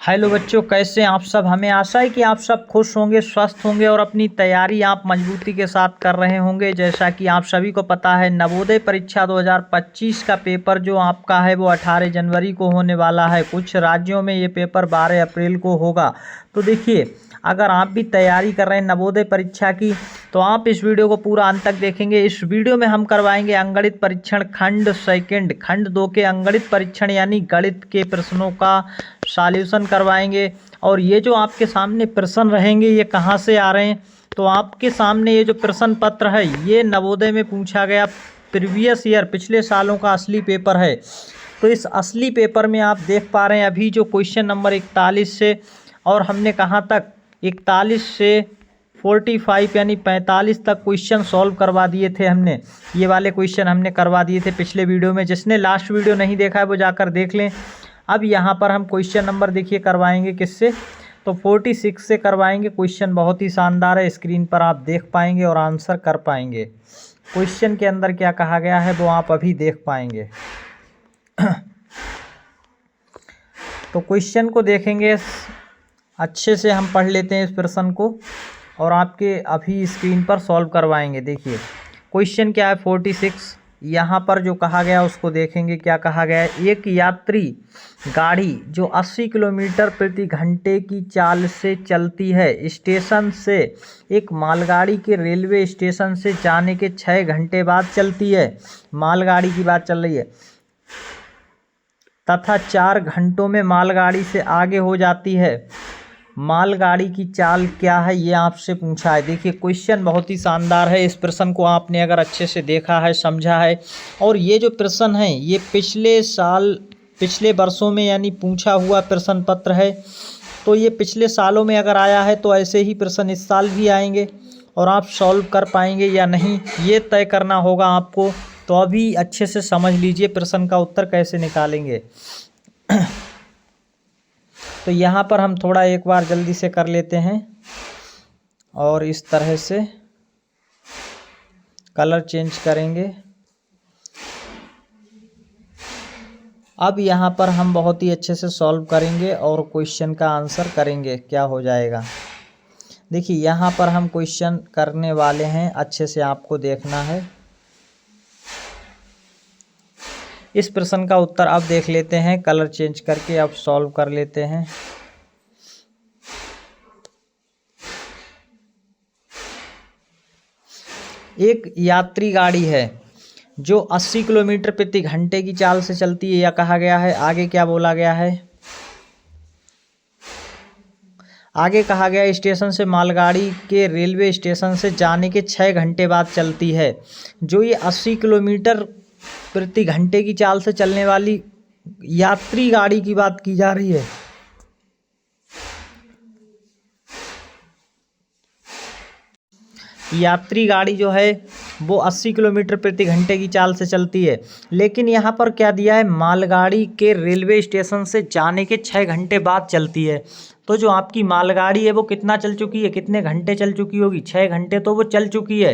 Hello बच्चों, कैसे हैं आप सब। हमें आशा है कि आप सब खुश होंगे, स्वस्थ होंगे और अपनी तैयारी आप मजबूती के साथ कर रहे होंगे। जैसा कि आप सभी को पता है, नवोदय परीक्षा 2025 का पेपर जो आपका है वो 18 जनवरी को होने वाला है। कुछ राज्यों में ये पेपर 12 अप्रैल को होगा। तो देखिए, अगर आप भी तैयारी कर रहे हैं नवोदय परीक्षा की, तो आप इस वीडियो को पूरा अंत तक देखेंगे। इस वीडियो में हम करवाएंगे अंगणित परीक्षण खंड सेकंड, खंड 2 के अंगणित परीक्षण यानी गणित के प्रश्नों का सॉल्यूशन करवाएंगे। और ये जो आपके सामने प्रश्न रहेंगे ये कहाँ से आ रहे हैं, तो आपके सामने ये जो प्रश्न पत्र है ये नवोदय में पूछा गया प्रीवियस ईयर, पिछले सालों का असली पेपर है। तो इस असली पेपर में आप देख पा रहे हैं अभी जो क्वेश्चन नंबर 41 से, और हमने कहाँ तक 41 से 45 यानी 45 तक क्वेश्चन सॉल्व करवा दिए थे। हमने ये वाले क्वेश्चन हमने करवा दिए थे पिछले वीडियो में। जिसने लास्ट वीडियो नहीं देखा है वो जाकर देख लें। अब यहाँ पर हम क्वेश्चन नंबर देखिए करवाएंगे किससे, तो 46 से करवाएंगे। क्वेश्चन बहुत ही शानदार है, स्क्रीन पर आप देख पाएंगे और आंसर कर पाएंगे। क्वेश्चन के अंदर क्या कहा गया है वो आप अभी देख पाएंगे। तो क्वेश्चन को देखेंगे, अच्छे से हम पढ़ लेते हैं इस प्रश्न को और आपके अभी स्क्रीन पर सॉल्व करवाएंगे। देखिए क्वेश्चन क्या है 46, यहाँ पर जो कहा गया उसको देखेंगे। क्या कहा गया है, एक यात्री गाड़ी जो 80 किलोमीटर प्रति घंटे की चाल से चलती है, स्टेशन से एक मालगाड़ी के रेलवे स्टेशन से जाने के 6 घंटे बाद चलती है। मालगाड़ी की बात चल रही है, तथा 4 घंटों में मालगाड़ी से आगे हो जाती है। मालगाड़ी की चाल क्या है ये आपसे पूछा है। देखिए क्वेश्चन बहुत ही शानदार है। इस प्रश्न को आपने अगर अच्छे से देखा है, समझा है, और ये जो प्रश्न है ये पिछले वर्षों में यानी पूछा हुआ प्रश्न पत्र है। तो ये पिछले सालों में अगर आया है तो ऐसे ही प्रश्न इस साल भी आएंगे और आप सॉल्व कर पाएंगे या नहीं ये तय करना होगा आपको। तो अभी अच्छे से समझ लीजिए प्रश्न का उत्तर कैसे निकालेंगे। तो यहाँ पर हम थोड़ा एक बार जल्दी से कर लेते हैं और इस तरह से कलर चेंज करेंगे। अब यहाँ पर हम बहुत ही अच्छे से सॉल्व करेंगे और क्वेश्चन का आंसर करेंगे। क्या हो जाएगा, देखिए यहाँ पर हम क्वेश्चन करने वाले हैं, अच्छे से आपको देखना है। इस प्रश्न का उत्तर अब देख लेते हैं, कलर चेंज करके अब सॉल्व कर लेते हैं। एक यात्री गाड़ी है जो 80 किलोमीटर प्रति घंटे की चाल से चलती है, यह कहा गया है। आगे क्या बोला गया है, आगे कहा गया स्टेशन से मालगाड़ी के रेलवे स्टेशन से जाने के 6 घंटे बाद चलती है। जो ये 80 किलोमीटर प्रति घंटे की चाल से चलने वाली यात्री गाड़ी की बात की जा रही है। यात्री गाड़ी जो है वो 80 किलोमीटर प्रति घंटे की चाल से चलती है, लेकिन यहाँ पर क्या दिया है, मालगाड़ी के रेलवे स्टेशन से जाने के 6 घंटे बाद चलती है। तो जो आपकी मालगाड़ी है वो कितना चल चुकी है, कितने घंटे चल चुकी होगी, 6 घंटे तो वो चल चुकी है।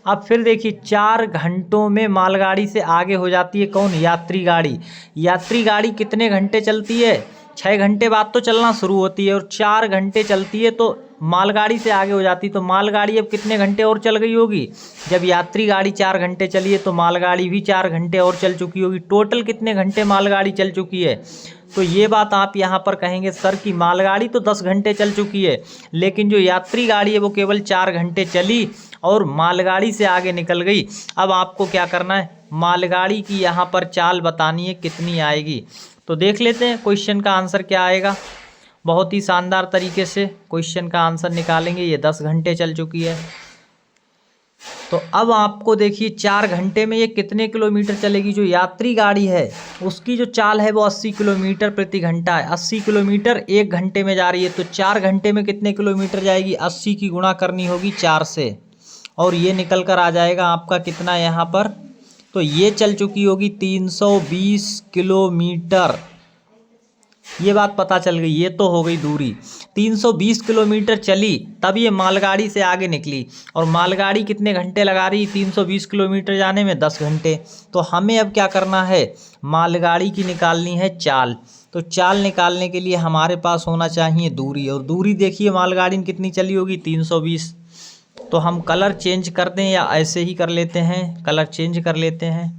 अब फिर देखिए 4 घंटों में मालगाड़ी से आगे हो जाती है कौन, यात्री गाड़ी। यात्री गाड़ी कितने घंटे चलती है, 6 घंटे बाद तो चलना शुरू होती है और 4 घंटे चलती है तो मालगाड़ी से आगे हो जाती। तो मालगाड़ी अब कितने घंटे और चल गई होगी, जब यात्री गाड़ी 4 घंटे चली है तो मालगाड़ी भी 4 घंटे और चल चुकी होगी। टोटल कितने घंटे मालगाड़ी चल चुकी है। तो ये बात आप यहाँ पर कहेंगे सर कि मालगाड़ी तो 10 घंटे चल चुकी है, लेकिन जो यात्री गाड़ी है वो केवल 4 घंटे चली और मालगाड़ी से आगे निकल गई। अब आपको क्या करना है, मालगाड़ी की यहाँ पर चाल बतानी है कितनी आएगी। तो देख लेते हैं क्वेश्चन का आंसर क्या आएगा। बहुत ही शानदार तरीके से क्वेश्चन का आंसर निकालेंगे। ये 10 घंटे चल चुकी है। तो अब आपको देखिए 4 घंटे में ये कितने किलोमीटर चलेगी। जो यात्री गाड़ी है उसकी जो चाल है वो 80 किलोमीटर प्रति घंटा है। 80 किलोमीटर 1 घंटे में जा रही है, तो 4 घंटे में कितने किलोमीटर जाएगी, 80 की गुणा करनी होगी 4 से, और ये निकल कर आ जाएगा आपका कितना यहाँ पर, तो ये चल चुकी होगी 320 किलोमीटर। ये बात पता चल गई, ये तो हो गई दूरी। 320 किलोमीटर चली तब ये मालगाड़ी से आगे निकली, और मालगाड़ी कितने घंटे लगा रही, 320 किलोमीटर जाने में 10 घंटे। तो हमें अब क्या करना है, मालगाड़ी की निकालनी है चाल। तो चाल निकालने के लिए हमारे पास होना चाहिए दूरी, और दूरी देखिए मालगाड़ी में कितनी चली होगी 320। तो हम कलर चेंज कर दें या ऐसे ही कर लेते हैं, कलर चेंज कर लेते हैं।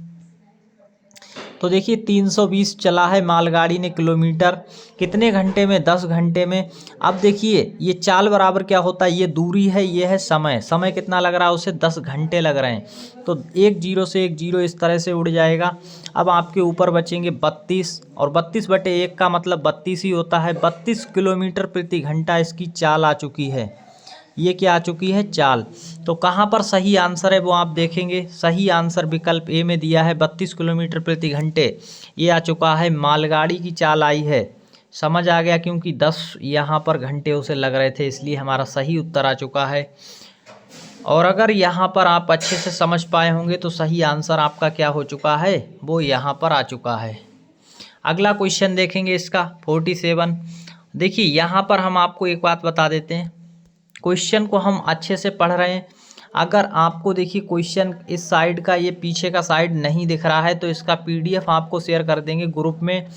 तो देखिए 320 चला है मालगाड़ी ने किलोमीटर, कितने घंटे में, 10 घंटे में। अब देखिए ये चाल बराबर क्या होता है, ये दूरी है, ये है समय, समय कितना लग रहा है उसे, 10 घंटे लग रहे हैं। तो एक जीरो से एक जीरो इस तरह से उड़ जाएगा। अब आपके ऊपर बचेंगे 32, और 32/1 का मतलब 32 ही होता है। 32 किलोमीटर प्रति घंटा इसकी चाल आ चुकी है। ये क्या आ चुकी है, चाल। तो कहाँ पर सही आंसर है वो आप देखेंगे। सही आंसर विकल्प ए में दिया है, 32 किलोमीटर प्रति घंटे ये आ चुका है, मालगाड़ी की चाल आई है। समझ आ गया, क्योंकि 10 यहाँ पर घंटे उसे लग रहे थे, इसलिए हमारा सही उत्तर आ चुका है। और अगर यहाँ पर आप अच्छे से समझ पाए होंगे तो सही आंसर आपका क्या हो चुका है, वो यहाँ पर आ चुका है। अगला क्वेश्चन देखेंगे इसका 47। देखिए यहाँ पर हम आपको एक बात बता देते हैं, क्वेश्चन को हम अच्छे से पढ़ रहे हैं। अगर आपको देखिए क्वेश्चन इस साइड का, ये पीछे का साइड नहीं दिख रहा है, तो इसका पीडीएफ आपको शेयर कर देंगे ग्रुप में।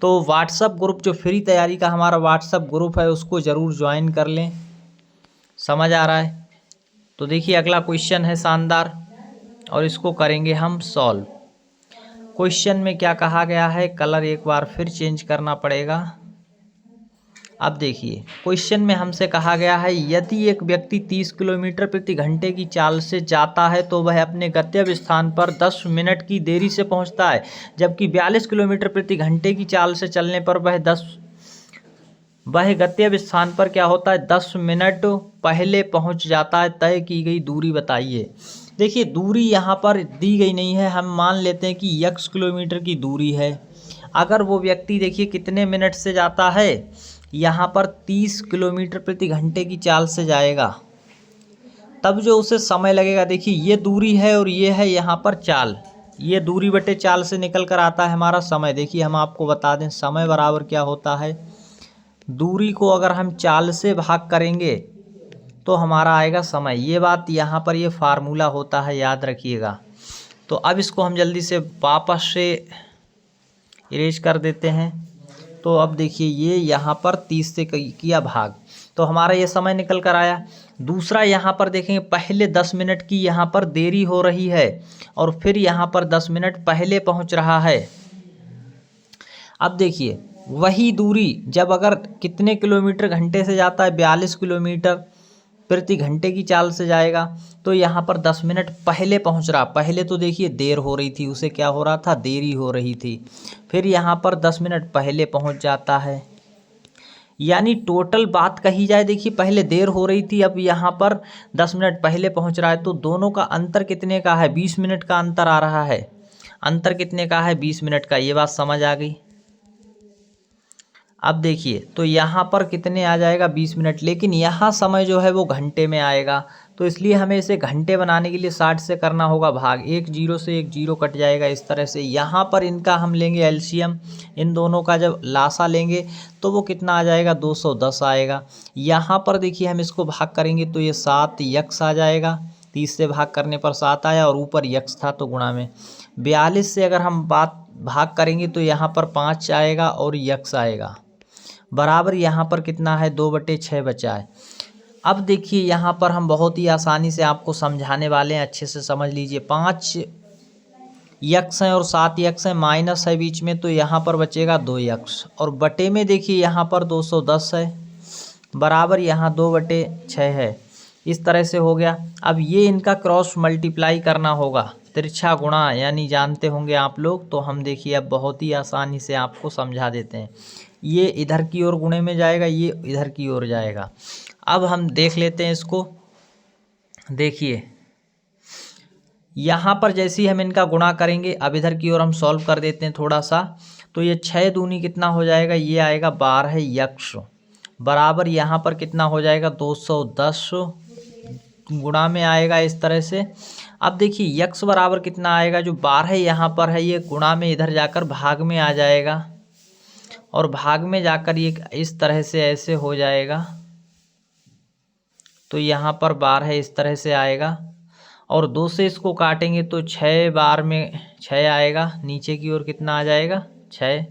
तो व्हाट्सअप ग्रुप, जो फ्री तैयारी का हमारा व्हाट्सअप ग्रुप है, उसको ज़रूर ज्वाइन कर लें। समझ आ रहा है? तो देखिए अगला क्वेश्चन है शानदार, और इसको करेंगे हम सॉल्व। क्वेश्चन में क्या कहा गया है, कलर एक बार फिर चेंज करना पड़ेगा। अब देखिए क्वेश्चन में हमसे कहा गया है, यदि एक व्यक्ति 30 किलोमीटर प्रति घंटे की चाल से जाता है तो वह अपने गंतव्य स्थान पर 10 मिनट की देरी से पहुंचता है, जबकि 42 किलोमीटर प्रति घंटे की चाल से चलने पर वह गंतव्य स्थान पर क्या होता है, 10 मिनट पहले पहुंच जाता है। तय की गई दूरी बताइए। देखिए दूरी यहाँ पर दी गई नहीं है, हम मान लेते हैं कि x किलोमीटर की दूरी है। अगर वो व्यक्ति देखिए कितने मिनट से जाता है, यहाँ पर 30 किलोमीटर प्रति घंटे की चाल से जाएगा, तब जो उसे समय लगेगा, देखिए ये दूरी है और ये है यहाँ पर चाल, ये दूरी बटे चाल से निकल कर आता है हमारा समय। देखिए हम आपको बता दें, समय बराबर क्या होता है, दूरी को अगर हम चाल से भाग करेंगे तो हमारा आएगा समय। ये बात यहाँ पर ये फार्मूला होता है, याद रखिएगा। तो अब इसको हम जल्दी से वापस से इरेज कर देते हैं। तो अब देखिए ये यहाँ पर 30 से किया भाग, तो हमारा ये समय निकल कर आया। दूसरा यहाँ पर देखेंगे, पहले 10 मिनट की यहाँ पर देरी हो रही है, और फिर यहाँ पर 10 मिनट पहले पहुँच रहा है। अब देखिए वही दूरी जब अगर कितने किलोमीटर घंटे से जाता है, 42 किलोमीटर प्रति घंटे की चाल से जाएगा, तो यहाँ पर 10 मिनट पहले पहुँच रहा। पहले तो देखिए देर हो रही थी, उसे क्या हो रहा था, देरी हो रही थी। फिर यहाँ पर 10 मिनट पहले पहुँच जाता है, यानी टोटल बात कही जाए, देखिए पहले देर हो रही थी, अब यहाँ पर 10 मिनट पहले पहुँच रहा है। तो दोनों का अंतर कितने का है, 20 मिनट का अंतर आ रहा है। अंतर कितने का है, 20 मिनट का। ये बात समझ आ गई। अब देखिए तो यहाँ पर कितने आ जाएगा, 20 मिनट, लेकिन यहाँ समय जो है वो घंटे में आएगा। तो इसलिए हमें इसे घंटे बनाने के लिए 60 से करना होगा भाग, एक जीरो से एक जीरो कट जाएगा इस तरह से। यहाँ पर इनका हम लेंगे एलसीएम, इन दोनों का जब लासा लेंगे तो वो कितना आ जाएगा, 210 आएगा। यहाँ पर देखिए हम इसको भाग करेंगे तो ये 7 यक्स आ जाएगा, 30 से भाग करने पर 7 आया, और ऊपर यक्स था तो गुणा में 42 से अगर हम भाग करेंगे तो यहाँ पर 5 आएगा और यक्स आएगा, बराबर यहाँ पर कितना है, 2/6 बचा है। अब देखिए यहाँ पर हम बहुत ही आसानी से आपको समझाने वाले हैं, अच्छे से समझ लीजिए। 5 यक्स हैं और 7 यक्स हैं, माइनस है बीच में, तो यहाँ पर बचेगा 2 यक्स, और बटे में देखिए यहाँ पर 210 है, बराबर यहाँ 2/6 है। इस तरह से हो गया। अब ये इनका क्रॉस मल्टीप्लाई करना होगा, तिरछा गुणा, यानी जानते होंगे आप लोग। तो हम देखिए अब बहुत ही आसानी से आपको समझा देते हैं। ये इधर की ओर गुणे में जाएगा, ये इधर की ओर जाएगा। अब हम देख लेते हैं इसको। देखिए यहाँ पर जैसे ही हम इनका गुणा करेंगे, अब इधर की ओर हम सॉल्व कर देते हैं थोड़ा सा। तो ये 6 दूनी कितना हो जाएगा, ये आएगा 12 यक्स, बराबर यहाँ पर कितना हो जाएगा, 210 गुणा में आएगा इस तरह से। अब देखिए यक्स बराबर कितना आएगा, जो 12 यहाँ पर है ये गुणा में इधर जाकर भाग में आ जाएगा, और भाग में जाकर ये इस तरह से ऐसे हो जाएगा। तो यहाँ पर 12 इस तरह से आएगा, और 2 से इसको काटेंगे तो 6 बार में 6 आएगा, नीचे की ओर कितना आ जाएगा, 6।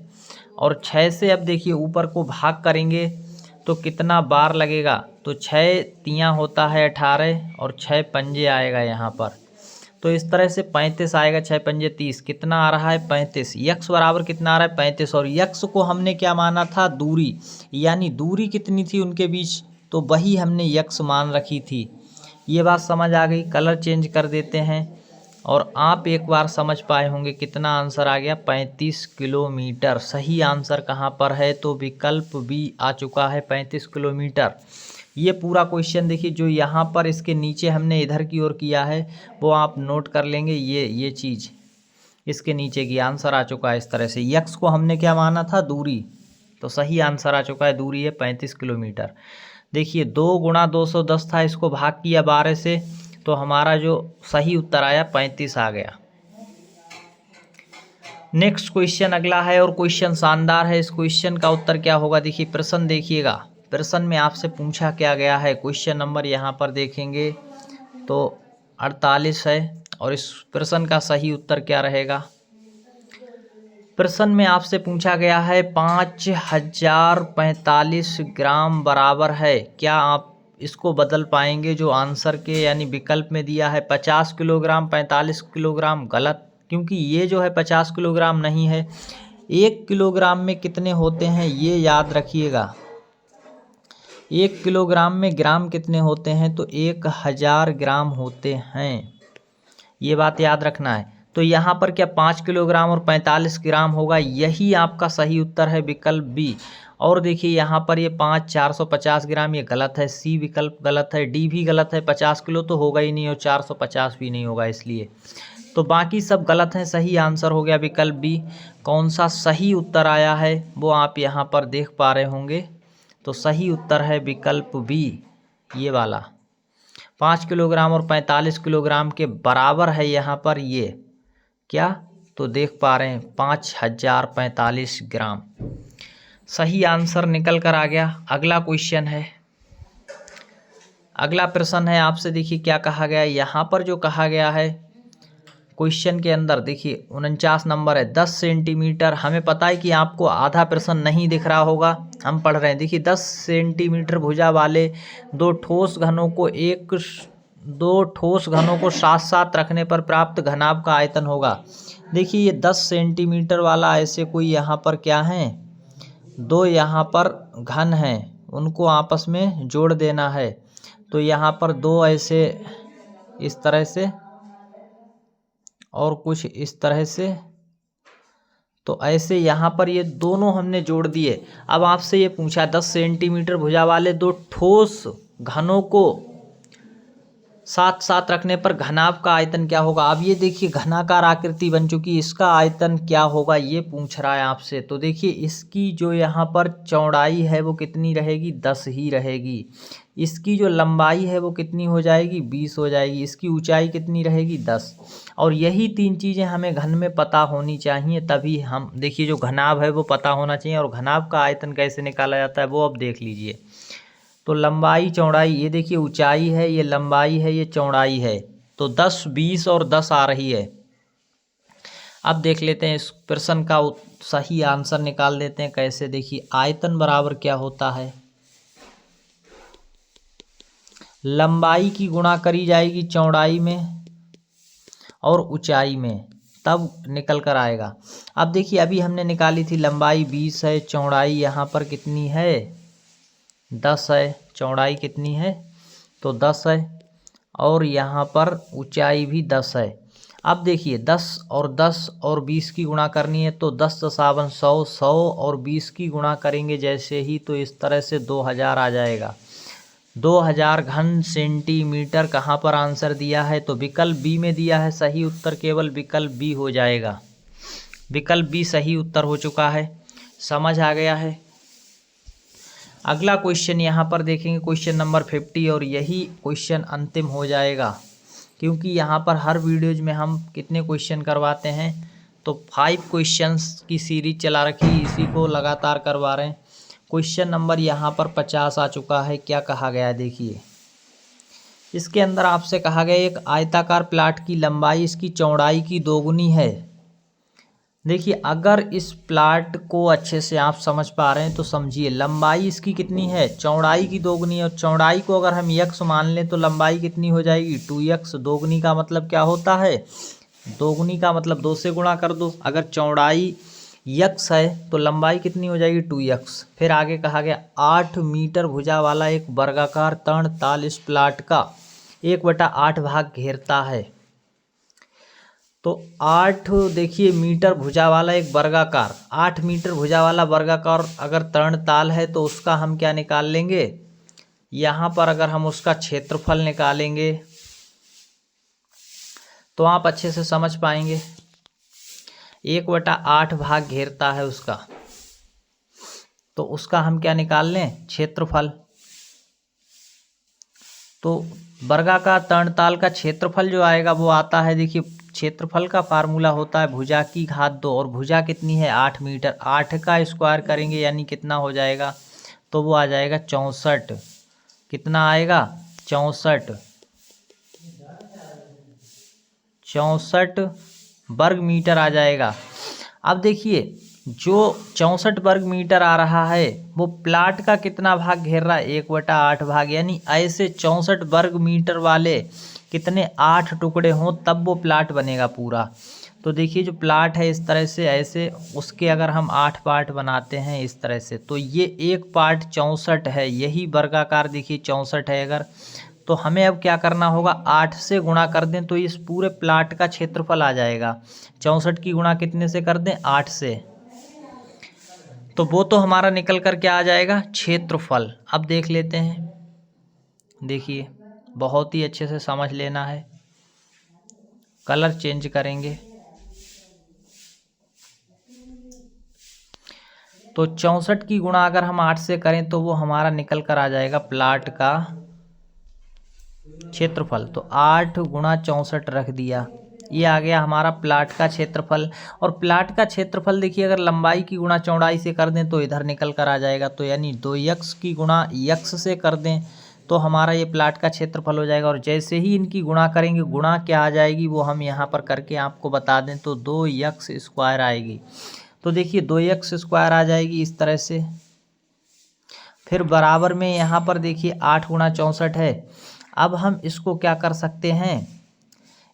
और 6 से अब देखिए ऊपर को भाग करेंगे तो कितना बार लगेगा, तो 6 तियाँ होता है 18 और 6 पंजे आएगा यहाँ पर, तो इस तरह से 35 आएगा। 6 पंजे 30, कितना आ रहा है 35। यक्स बराबर कितना आ रहा है 35, और यक्स को हमने क्या माना था दूरी, यानी दूरी कितनी थी उनके बीच, तो वही हमने यक्स मान रखी थी। ये बात समझ आ गई। कलर चेंज कर देते हैं और आप एक बार समझ पाए होंगे कितना आंसर आ गया 35 किलोमीटर। सही आंसर कहाँ पर है, तो विकल्प बी आ चुका है 35 किलोमीटर। ये पूरा क्वेश्चन देखिए जो यहाँ पर इसके नीचे हमने इधर की ओर किया है वो आप नोट कर लेंगे। ये चीज़ इसके नीचे की आंसर आ चुका है इस तरह से। यक्स को हमने क्या माना था दूरी, तो सही आंसर आ चुका है, दूरी है 35 किलोमीटर। देखिए 2 गुणा 210 था, इसको भाग किया 12 से, तो हमारा जो सही उत्तर आया 35 आ गया। नेक्स्ट क्वेश्चन अगला है और क्वेश्चन शानदार है। इस क्वेश्चन का उत्तर क्या होगा, देखिए प्रश्न देखिएगा। प्रश्न में आपसे पूछा क्या गया है, क्वेश्चन नंबर यहाँ पर देखेंगे तो 48 है, और इस प्रश्न का सही उत्तर क्या रहेगा। प्रश्न में आपसे पूछा गया है 5045 ग्राम बराबर है, क्या आप इसको बदल पाएंगे जो आंसर के यानी विकल्प में दिया है 50 किलोग्राम 45 किलोग्राम, गलत, क्योंकि ये जो है 50 किलोग्राम नहीं है। 1 किलोग्राम में कितने होते हैं ये याद रखिएगा। 1 किलोग्राम में ग्राम कितने होते हैं, तो 1000 ग्राम होते हैं, ये बात याद रखना है। तो यहाँ पर क्या 5 किलोग्राम और 45 ग्राम होगा, यही आपका सही उत्तर है विकल्प बी। और देखिए यहाँ पर ये 450 ग्राम, ये गलत है, सी विकल्प गलत है, डी भी गलत है, 50 किलो तो होगा ही नहीं और 450 भी नहीं होगा, इसलिए तो बाकी सब गलत हैं। सही आंसर हो गया विकल्प बी। कौन सा सही उत्तर आया है वो आप यहाँ पर देख पा रहे होंगे, तो सही उत्तर है विकल्प बी, ये वाला 5 किलोग्राम और 45 किलोग्राम के बराबर है यहाँ पर, ये क्या, तो देख पा रहे हैं 5045 ग्राम। सही आंसर निकल कर आ गया। अगला क्वेश्चन है, अगला प्रश्न है आपसे, देखिए क्या कहा गया है। यहाँ पर जो कहा गया है क्वेश्चन के अंदर देखिए 49 नंबर है, 10 सेंटीमीटर। हमें पता है कि आपको आधा प्रश्न नहीं दिख रहा होगा, हम पढ़ रहे हैं। देखिए 10 सेंटीमीटर भुजा वाले दो ठोस घनों को साथ साथ रखने पर प्राप्त घनाभ का आयतन होगा। देखिए ये 10 सेंटीमीटर वाला ऐसे कोई यहाँ पर क्या है, दो यहाँ पर घन हैं, उनको आपस में जोड़ देना है। तो यहाँ पर दो ऐसे इस तरह से और कुछ इस तरह से, तो ऐसे यहाँ पर ये दोनों हमने जोड़ दिए। अब आपसे ये पूछा 10 सेंटीमीटर भुजा वाले दो ठोस घनों को साथ साथ रखने पर घनाभ का आयतन क्या होगा। अब ये देखिए घनाकार आकृति बन चुकी, इसका आयतन क्या होगा ये पूछ रहा है आपसे। तो देखिए इसकी जो यहाँ पर चौड़ाई है वो कितनी रहेगी, 10 ही रहेगी। इसकी जो लंबाई है वो कितनी हो जाएगी, 20 हो जाएगी। इसकी ऊंचाई कितनी रहेगी, 10। और यही 3 चीज़ें हमें घन में पता होनी चाहिए, तभी हम देखिए जो घनाभ है वो पता होना चाहिए। और घनाभ का आयतन कैसे निकाला जाता है वो अब देख लीजिए। तो लंबाई चौड़ाई, ये देखिए ऊंचाई है, ये लंबाई है, ये चौड़ाई है, तो 10 20 और 10 आ रही है। अब देख लेते हैं इस प्रश्न का सही आंसर निकाल देते हैं कैसे। देखिए आयतन बराबर क्या होता है, लंबाई की गुणा करी जाएगी चौड़ाई में और ऊंचाई में, तब निकल कर आएगा। अब देखिए अभी हमने निकाली थी लंबाई 20 है, चौड़ाई यहाँ पर कितनी है 10 है, चौड़ाई कितनी है तो 10 है, और यहाँ पर ऊंचाई भी 10 है। अब देखिए 10 और 10 और 20 की गुणा करनी है, तो 10 × 100, 100 और 20 की गुणा करेंगे जैसे ही, तो इस तरह से 2000 आ जाएगा। 2000 घन सेंटीमीटर कहाँ पर आंसर दिया है, तो विकल्प बी में दिया है। सही उत्तर केवल विकल्प बी हो जाएगा, विकल्प बी सही उत्तर हो चुका है। समझ आ गया है। अगला क्वेश्चन यहाँ पर देखेंगे क्वेश्चन नंबर 50, और यही क्वेश्चन अंतिम हो जाएगा, क्योंकि यहाँ पर हर वीडियोज में हम कितने क्वेश्चन करवाते हैं, तो 5 क्वेश्चंस की सीरीज चला रखी, इसी को लगातार करवा रहे हैं। क्वेश्चन नंबर यहाँ पर 50 आ चुका है। क्या कहा गया है देखिए, इसके अंदर आपसे कहा गया एक आयताकार प्लाट की लंबाई इसकी चौड़ाई की दोगुनी है, देखिए अगर इस प्लाट को अच्छे से आप समझ पा रहे हैं तो समझिए, लंबाई इसकी कितनी है, चौड़ाई की दोगुनी है। और चौड़ाई को अगर हम यक्स मान लें तो लंबाई कितनी हो जाएगी, 2x। दोगुनी का मतलब क्या होता है, दोगुनी का मतलब 2 से गुणा कर दो। अगर चौड़ाई यक्स है तो लंबाई कितनी हो जाएगी, 2x। फिर आगे कहा गया 8 मीटर भुजा वाला एक वर्गाकार तरणताल इस प्लाट का 1/8 भाग घेरता है। तो 8 देखिए मीटर भुजा वाला एक वर्गाकार, 8 मीटर भुजा वाला वर्गाकार अगर तरणताल है तो उसका हम क्या निकाल लेंगे, यहाँ पर अगर हम उसका क्षेत्रफल निकालेंगे तो आप अच्छे से समझ पाएंगे। 1/8 भाग घेरता है उसका, तो उसका हम क्या निकाल लें, क्षेत्रफल। तो वर्गाकार तरणताल का क्षेत्रफल जो आएगा वो आता है, देखिए क्षेत्रफल का फार्मूला होता है भुजा की घात 2, और भुजा कितनी है 8 मीटर। 8 का स्क्वायर करेंगे यानी कितना हो जाएगा, तो वो आ जाएगा 64। कितना आएगा, 64 वर्ग मीटर आ जाएगा। अब देखिए जो 64 वर्ग मीटर आ रहा है वो प्लाट का कितना भाग घेर रहा है, 1/8 भाग। यानी ऐसे 64 वर्ग मीटर वाले कितने 8 टुकड़े हों तब वो प्लाट बनेगा पूरा। तो देखिए जो प्लाट है इस तरह से, ऐसे उसके अगर हम 8 पार्ट बनाते हैं इस तरह से, तो ये एक पार्ट 64 है, यही वर्गाकार देखिए 64 है। अगर तो हमें अब क्या करना होगा, 8 से गुणा कर दें तो इस पूरे प्लाट का क्षेत्रफल आ जाएगा। 64 की गुणा कितने से कर दें, 8 से, तो वो तो हमारा निकल कर क्या आ जाएगा, क्षेत्रफल। अब देख लेते हैं, देखिए बहुत ही अच्छे से समझ लेना है। कलर चेंज करेंगे तो 64 की गुणा अगर हम 8 से करें तो वो हमारा निकल कर आ जाएगा प्लाट का क्षेत्रफल। तो 8 गुणा 64 रख दिया, ये आ गया हमारा प्लाट का क्षेत्रफल। और प्लाट का क्षेत्रफल देखिए अगर लंबाई की गुणा चौड़ाई से कर दें तो इधर निकल कर आ जाएगा। तो यानी 2x की गुणा x से कर दें तो हमारा ये प्लाट का क्षेत्रफल हो जाएगा। और जैसे ही इनकी गुणा करेंगे, गुणा क्या आ जाएगी वो हम यहाँ पर करके आपको बता दें, तो 2x स्क्वायर आएगी। तो देखिए 2x स्क्वायर आ जाएगी इस तरह से। फिर बराबर में यहाँ पर देखिए 8 गुणा 64 है। अब हम इसको क्या कर सकते हैं,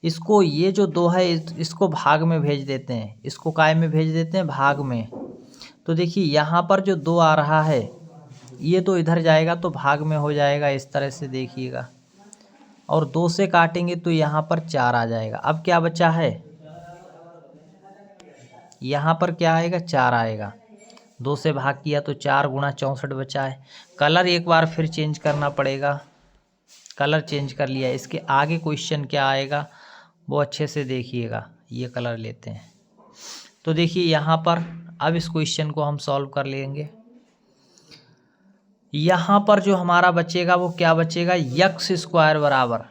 इसको ये जो 2 है इसको भाग में भेज देते हैं, इसको काय में भेज देते हैं, भाग में। तो देखिए यहाँ पर जो 2 आ रहा है ये तो इधर जाएगा तो भाग में हो जाएगा इस तरह से, देखिएगा। और 2 से काटेंगे तो यहाँ पर 4 आ जाएगा। अब क्या बचा है, यहाँ पर क्या आएगा, 4 आएगा। 2 से भाग किया तो 4 गुणा 64 बचा है। कलर एक बार फिर चेंज करना पड़ेगा, कलर चेंज कर लिया। इसके आगे क्वेश्चन क्या आएगा वो अच्छे से देखिएगा। ये कलर लेते हैं तो देखिए यहाँ पर अब इस क्वेश्चन को हम सॉल्व कर लेंगे। यहाँ पर जो हमारा बचेगा वो क्या बचेगा, यक्स स्क्वायर बराबर,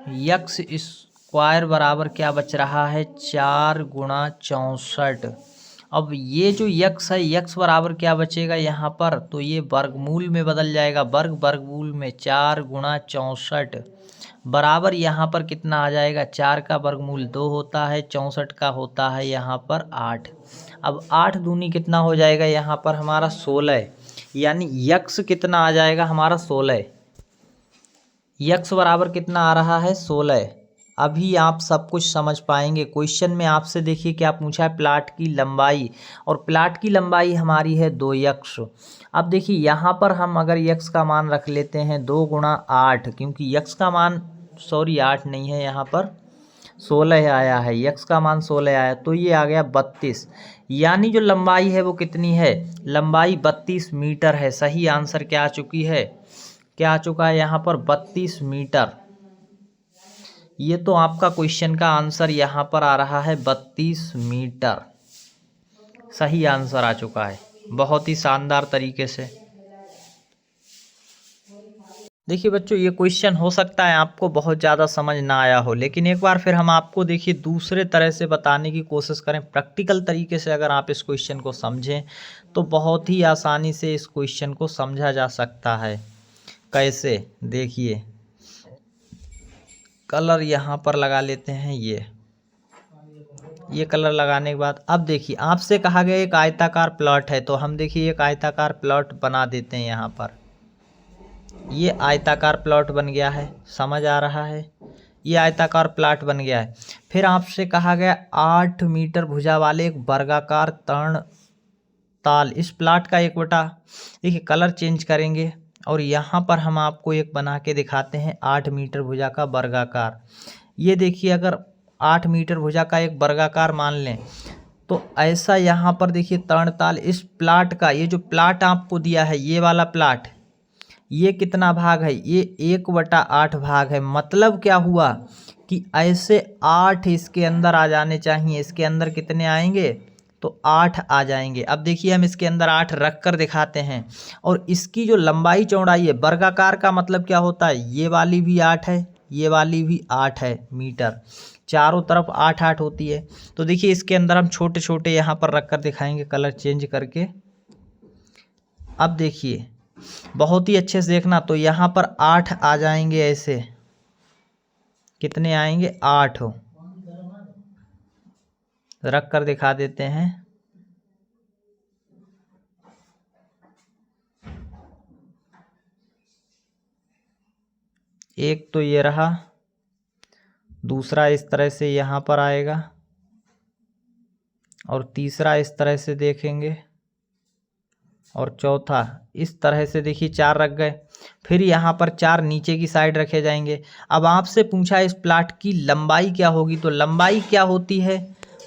यक्स स्क्वायर बराबर क्या बच रहा है, 4 गुणा 64। अब ये जो यक्स है, यक्स बराबर क्या बचेगा यहाँ पर, तो ये वर्गमूल में बदल जाएगा, वर्गमूल में 4 गुणा 64 बराबर यहाँ पर कितना आ जाएगा, 4 का वर्गमूल 2 होता है, 64 का होता है यहाँ पर 8। अब 8 दूनी कितना हो जाएगा यहाँ पर हमारा 16, यानी यक्स कितना आ जाएगा हमारा 16। यक्स बराबर कितना आ रहा है, 16। अभी आप सब कुछ समझ पाएंगे। क्वेश्चन में आपसे देखिए क्या पूछा है, प्लाट की लंबाई, और प्लाट की लंबाई हमारी है 2x। अब देखिए यहाँ पर हम अगर यक्स का मान रख लेते हैं 2 गुणा 8, क्योंकि यक्स का मान 8 नहीं है, यहाँ पर 16 आया है, यक्स का मान 16 आया, तो ये आ गया 32। यानी जो लंबाई है वो कितनी है, लंबाई 32 मीटर है। सही आंसर क्या आ चुकी है, क्या आ चुका है यहाँ पर, 32 मीटर। ये तो आपका क्वेश्चन का आंसर यहाँ पर आ रहा है 32 मीटर। सही आंसर आ चुका है, बहुत ही शानदार तरीके से। देखिए बच्चों ये क्वेश्चन हो सकता है आपको बहुत ज़्यादा समझ ना आया हो, लेकिन एक बार फिर हम आपको देखिए दूसरे तरह से बताने की कोशिश करें। प्रैक्टिकल तरीके से अगर आप इस क्वेश्चन को समझें तो बहुत ही आसानी से इस क्वेश्चन को समझा जा सकता है। कैसे, देखिए कलर यहाँ पर लगा लेते हैं। ये कलर लगाने के बाद अब देखिए आपसे कहा गया एक आयताकार प्लॉट है, तो हम देखिए एक आयताकार प्लॉट बना देते हैं यहाँ पर। ये आयताकार प्लॉट बन गया है, समझ आ रहा है, ये आयताकार प्लॉट बन गया है। फिर आपसे कहा गया 8 मीटर भुजा वाले एक वर्गाकार तर्ण ताल, इस प्लॉट का 1/, देखिए कलर चेंज करेंगे और यहाँ पर हम आपको एक बना के दिखाते हैं 8 मीटर भुजा का वर्गाकार। ये देखिए अगर 8 मीटर भुजा का एक वर्गाकार मान लें तो ऐसा यहाँ पर देखिए तरणताल, इस प्लॉट का ये जो प्लॉट आपको दिया है ये वाला प्लॉट, ये कितना भाग है, ये 1/8 भाग है। मतलब क्या हुआ कि ऐसे 8 इसके अंदर आ जाने चाहिए, इसके अंदर कितने आएंगे तो 8 आ जाएंगे। अब देखिए हम इसके अंदर 8 रख कर दिखाते हैं। और इसकी जो लंबाई चौड़ाई है, वर्गाकार का मतलब क्या होता है, ये वाली भी 8 है, ये वाली भी 8 है मीटर, चारों तरफ 8-8 होती है। तो देखिए इसके अंदर हम छोटे छोटे यहाँ पर रख कर दिखाएंगे कलर चेंज करके। अब देखिए बहुत ही अच्छे से देखना, तो यहाँ पर 8 आ जाएंगे, ऐसे कितने आएंगे 8 हो, रख कर दिखा देते हैं। एक तो ये रहा, दूसरा इस तरह से यहाँ पर आएगा और तीसरा इस तरह से देखेंगे और चौथा इस तरह से, देखिए 4 रख गए। फिर यहाँ पर 4 नीचे की साइड रखे जाएंगे। अब आपसे पूछा इस प्लॉट की लंबाई क्या होगी, तो लंबाई क्या होती है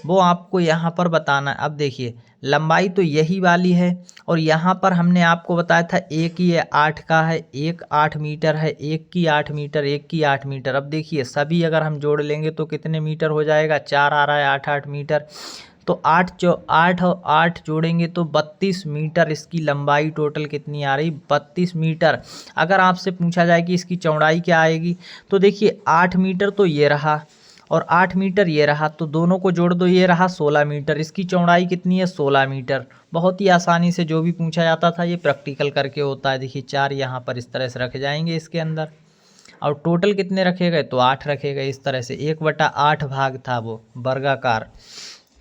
वो आपको यहाँ पर बताना है। अब देखिए लंबाई तो यही वाली है और यहाँ पर हमने आपको बताया था एक ही 8 का है, एक 8 मीटर है, एक की 8 मीटर, एक की 8 मीटर। अब देखिए सभी अगर हम जोड़ लेंगे तो कितने मीटर हो जाएगा, 4 आ रहा है, 8-8 मीटर। तो 8 और 8 जोड़ेंगे तो 32 मीटर इसकी लंबाई टोटल कितनी आ रही, 32 मीटर। अगर आपसे पूछा जाए कि इसकी चौड़ाई क्या आएगी, तो देखिए 8 मीटर तो ये रहा और 8 मीटर ये रहा, तो दोनों को जोड़ दो, ये रहा 16 मीटर। इसकी चौड़ाई कितनी है, 16 मीटर। बहुत ही आसानी से जो भी पूछा जाता था ये प्रैक्टिकल करके होता है। देखिए 4 यहाँ पर इस तरह से रखे जाएंगे इसके अंदर, और टोटल कितने रखे गए तो 8 रखे गए। इस तरह से 1/8 भाग था वो वर्गाकार।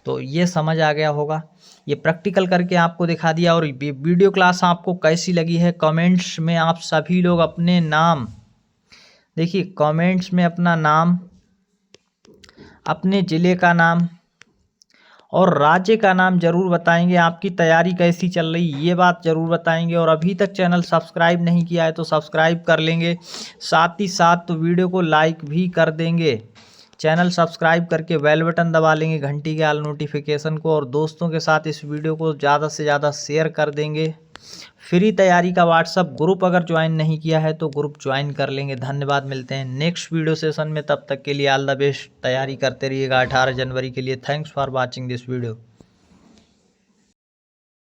तो ये समझ आ गया होगा, ये प्रैक्टिकल करके आपको दिखा दिया। और वीडियो क्लास आपको कैसी लगी है कमेंट्स में आप सभी लोग अपने नाम, देखिए कमेंट्स में अपना नाम, अपने ज़िले का नाम और राज्य का नाम ज़रूर बताएंगे। आपकी तैयारी कैसी चल रही ये बात ज़रूर बताएंगे। और अभी तक चैनल सब्सक्राइब नहीं किया है तो सब्सक्राइब कर लेंगे, साथ ही साथ तो वीडियो को लाइक भी कर देंगे। चैनल सब्सक्राइब करके बेल बटन दबा लेंगे, घंटी के ऑल नोटिफिकेशन को, और दोस्तों के साथ इस वीडियो को ज़्यादा से ज़्यादा शेयर कर देंगे। फ्री तैयारी का व्हाट्सअप ग्रुप अगर ज्वाइन नहीं किया है तो ग्रुप ज्वाइन कर लेंगे। धन्यवाद, मिलते हैं नेक्स्ट वीडियो सेशन में, तब तक के लिए ऑल द बेस्ट। तैयारी करते रहिएगा 18 जनवरी के लिए। Thanks for watching this video.